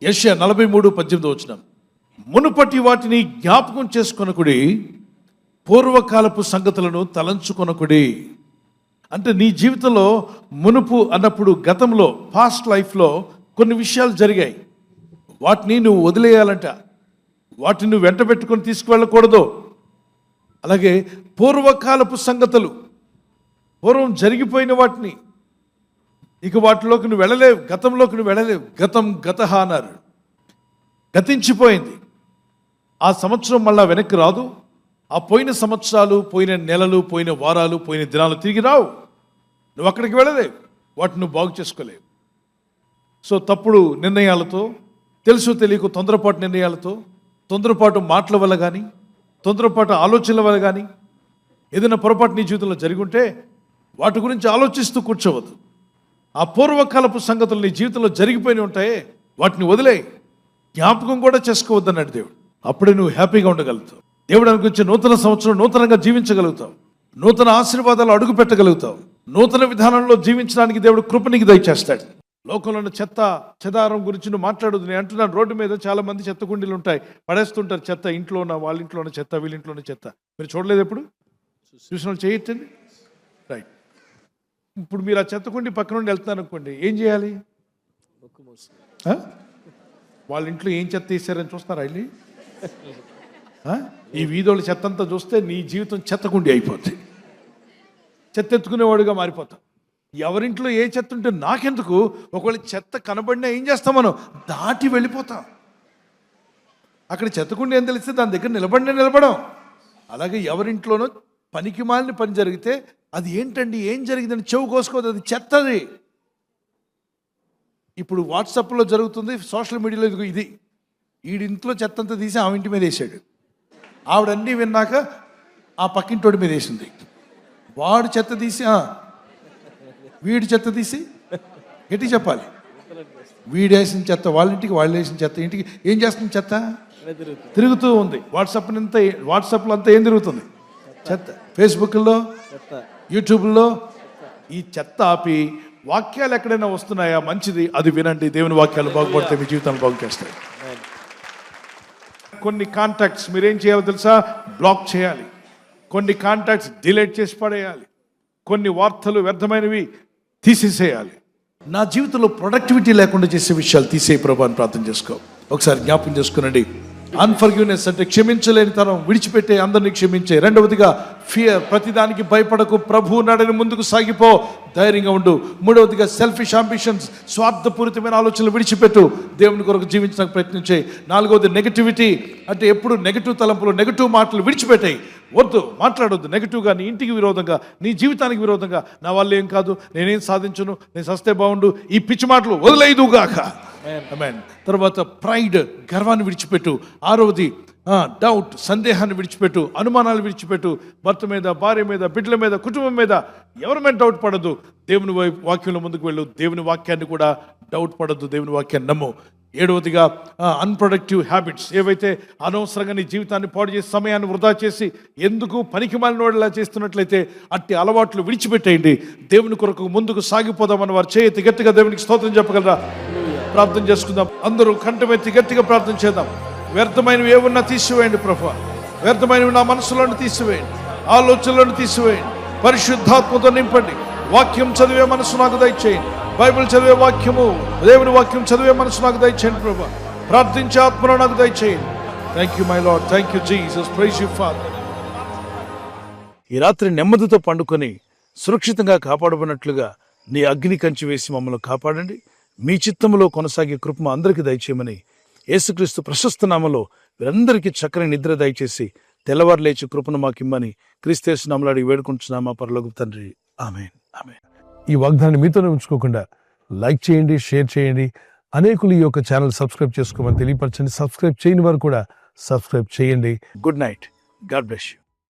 యెషయా 43:18 మునుపటి వాటిని జ్ఞాపకం చేసుకొనకుడి, పూర్వకాలపు సంగతులను తలంచుకొనకుడి. అంటే నీ జీవితంలో మునుపు అన్నప్పుడు గతంలో, పాస్ట్ లైఫ్లో కొన్ని విషయాలు జరిగాయి. వాటిని నువ్వు వదిలేయాలంట, వాటిని నువ్వు వెంట పెట్టుకొని తీసుకువెళ్ళకూడదు. అలాగే పూర్వకాలపు సంగతులు, పూర్వం జరిగిపోయిన వాటిని ఇక వాటిలోకి నువ్వు వెళ్ళలేవు, గతంలోకి నువ్వు వెళ్ళలేవు. గతం గతహ అన్నారు, గతించిపోయింది. ఆ సంవత్సరం మళ్ళా వెనక్కి రాదు. ఆ పోయిన సంవత్సరాలు, పోయిన నెలలు, పోయిన వారాలు, పోయిన దినాలు తిరిగి రావు. నువ్వు అక్కడికి వెళ్ళలేవు, వాటిని నువ్వు బాగు చేసుకోలేవు. సో తప్పుడు నిర్ణయాలతో, తెలుసు తెలియకు తొందరపాటు నిర్ణయాలతో, తొందరపాటు మాటల వల్ల కానీ, తొందరపాటు ఆలోచనల వల్ల కానీ ఏదైనా పొరపాటు నీ జీవితంలో జరిగి ఉంటే వాటి గురించి ఆలోచిస్తూ కూర్చోవద్దు. ఆ పూర్వకాలపు సంగతులు నీ జీవితంలో జరిగిపోయి ఉంటాయే, వాటిని వదిలే, జ్ఞాపకం కూడా చేసుకోవద్దు అన్నాడు దేవుడు. అప్పుడే నువ్వు హ్యాపీగా ఉండగలుగుతావు. దేవుడు అనుకొచ్చే నూతన సంవత్సరం నూతనంగా జీవించగలుగుతావు, నూతన ఆశీర్వాదాలు అడుగు పెట్టగలుగుతావు, నూతన విధానంలో జీవించడానికి దేవుడు కృప నీకు దయచేస్తాడు. లోకంలో ఉన్న చెత్త చెదారం గురించి నువ్వు మాట్లాడదు. నేను అంటున్నాను, రోడ్డు మీద చాలా మంది చెత్త కుండీలు ఉంటాయి, పడేస్తుంటారు చెత్త. ఇంట్లో ఉన్న వాళ్ళ ఇంట్లో ఉన్న చెత్త, వీళ్ళ ఇంట్లో ఉన్న చెత్త. మీరు చూడలేదు ఎప్పుడు? చూసిన వాళ్ళు చేయొచ్చండి. రైట్. ఇప్పుడు మీరు ఆ చెత్త కుండీ పక్క నుండి వెళ్తున్నారు అనుకోండి, ఏం చేయాలి? వాళ్ళ ఇంట్లో ఏం చెత్త తీసారని చూస్తారా వెళ్ళి? ఈ వీధోళ్ళ చెత్త అంతా చూస్తే నీ జీవితం చెత్తకుండి అయిపోద్ది, చెత్త ఎత్తుకునేవాడుగా మారిపోతాం. ఎవరింట్లో ఏ చెత్త ఉంటే నాకెందుకు? ఒకవేళ చెత్త కనబడినా ఏం చేస్తాం, మనం దాటి వెళ్ళిపోతాం. అక్కడ చెత్తకుండి ఏం తెలిస్తే దాని దగ్గర నిలబడం. అలాగే ఎవరింట్లోనో పనికి మాలిన పని జరిగితే అది ఏంటండి, ఏం జరిగిందని చెవు కోసుకోవద్దు, అది చెత్తది. ఇప్పుడు వాట్సాప్లో జరుగుతుంది, సోషల్ మీడియాలో ఇది వీడింట్లో చెత్త అంతా తీసి ఆమె ఇంటి మీద వేసాడు. ఆవిడన్నీ విన్నాక ఆ పక్కింటోడి మీద వేసింది. వాడు చెత్త తీసి వీడి చెత్త తీసి గట్టి చెప్పాలి. వీడు వేసిన చెత్త వాళ్ళ ఇంటికి, వాళ్ళు వేసిన చెత్త ఇంటికి. ఏం చేస్తుంది? చెత్త తిరుగుతూ ఉంది. వాట్సాప్లో అంతా ఏం తిరుగుతుంది? చెత్త. ఫేస్బుక్లో, యూట్యూబ్లో ఈ చెత్త ఆపి వాక్యాలు ఎక్కడైనా వస్తున్నాయా? మంచిది, అది వినండి. దేవుని వాక్యాలు బాగుపడితే మీ జీవితాన్ని బాగు చేస్తాయి. కొన్ని కాంటాక్ట్స్ మీరేం చేయాలో తెలుసా? బ్లాక్ చేయాలి. కొన్ని కాంటాక్ట్స్ డిలీట్ చేసి పడేయాలి. కొన్ని వార్తలు వ్యర్థమైనవి తీసేసేయాలి. నా జీవితంలో ప్రొడక్టివిటీ లేకుండా చేసే విషయాలు తీసే ప్రభు అని ప్రార్థన చేసుకో. ఒకసారి జ్ఞాపకం చేసుకునండి. అన్ఫర్గివ్నెస్ అంటే క్షమించలేని తరం, విడిచిపెట్టే, అందరినీ క్షమించే. రెండవదిగా ఫియర్, ప్రతిదానికి భయపడకు, ప్రభు నడని ముందుకు సాగిపో, ధైర్యంగా ఉండు. మూడవదిగా సెల్ఫిష్ అంబిషన్స్, స్వార్థపూరితమైన ఆలోచనలు విడిచిపెట్టు, దేవుని కొరకు జీవించడానికి ప్రయత్నించే. నాలుగవది నెగటివిటీ, అంటే ఎప్పుడు నెగటివ్ తలంపులు, నెగటివ్ మాటలు విడిచిపెట్టాయి. వద్దు, మాట్లాడొద్దు నెగటివ్గా, నీ ఇంటికి విరోధంగా, నీ జీవితానికి విరోధంగా. నా వల్ల ఏం కాదు, నేనేం సాధించను, నేను సస్తే బాగుండు, ఈ పిచ్చి మాటలు వదిలేదుగాక. ఆమేన్. తర్వాత ప్రైడ్, గర్వాన్ని విడిచిపెట్టు. ఆరవది డౌట్, సందేహాన్ని విడిచిపెట్టు, అనుమానాలు విడిచిపెట్టు. భర్త మీద, భార్య మీద, బిడ్డల మీద, కుటుంబం మీద ఎవరి మీద డౌట్ పడద్దు. దేవుని వాక్యంలో ముందుకు వెళ్ళు. దేవుని వాక్యాన్ని కూడా డౌట్ పడద్దు, దేవుని వాక్యాన్ని నమ్ము. ఏడవదిగా అన్ప్రొడక్టివ్ హ్యాబిట్స్, ఏవైతే అనవసరంగా నీ జీవితాన్ని పాడు చేసి సమయాన్ని వృధా చేసి ఎందుకు పనికి మాలినోడిలా చేస్తున్నట్లయితే అట్టి అలవాట్లు విడిచిపెట్టేయండి. దేవుని కొరకు ముందుకు సాగిపోదామని వారు చేయెత్తి గట్టిగా దేవునికి స్తోత్రం చెప్పగలరా? ప్రార్థన చేసుకుందాం. అందరూ కంఠమెత్తి గట్టిగా ప్రార్థన చేద్దాం. వ్యర్థమైనవి ఏమన్నా తీసివేయండి ప్రభువా. వ్యర్థమైనవి నా మనసులను తీసివేయండి, ఆలోచనలను తీసివేయండి. పరిశుద్ధాత్మతో నింపండి. వాక్యం చదివే మనసు నాకు దయచేయండి. బైబిల్ చదివే వాక్యము, దేవుని వాక్యం చదివే మనసు నాకు దయచేయండి ప్రభువా. ప్రార్థించే ఆత్మను నాకు దయచేయండి. Thank you my Lord, thank you Jesus, praise you Father. ఈ రాత్రి నెమ్మదితో పండుకొని సురక్షితంగా కాపాడబడినట్లుగా నీ అగ్ని కంచి వేసి మమ్మల్ని కాపాడండి. మీ చిత్తములో కొనసాగే కృప అందరికీ దయచేయమని యేసుక్రీస్తు ప్రశస్త నామములో వీరందరికీ చక్కని నిద్ర దయచేసి తెల్లవారు లేచి కృపను మాకిమ్మని క్రీస్తు నామములో అడిగి వేడుకుంటున్నామా పరలోక తండ్రి. ఆమేన్, ఆమేన్. ఈ వాగ్దానాన్ని మీతోనే ఉంచుకోకుండా లైక్ చేయండి, షేర్ చేయండి. అనేకులు ఈ యొక్క ఛానల్ సబ్స్క్రైబ్ చేసుకోమని తెలియపరచండి. సబ్స్క్రైబ్ చేయని వారు కూడా సబ్స్క్రైబ్ చేయండి. Good night. God bless you.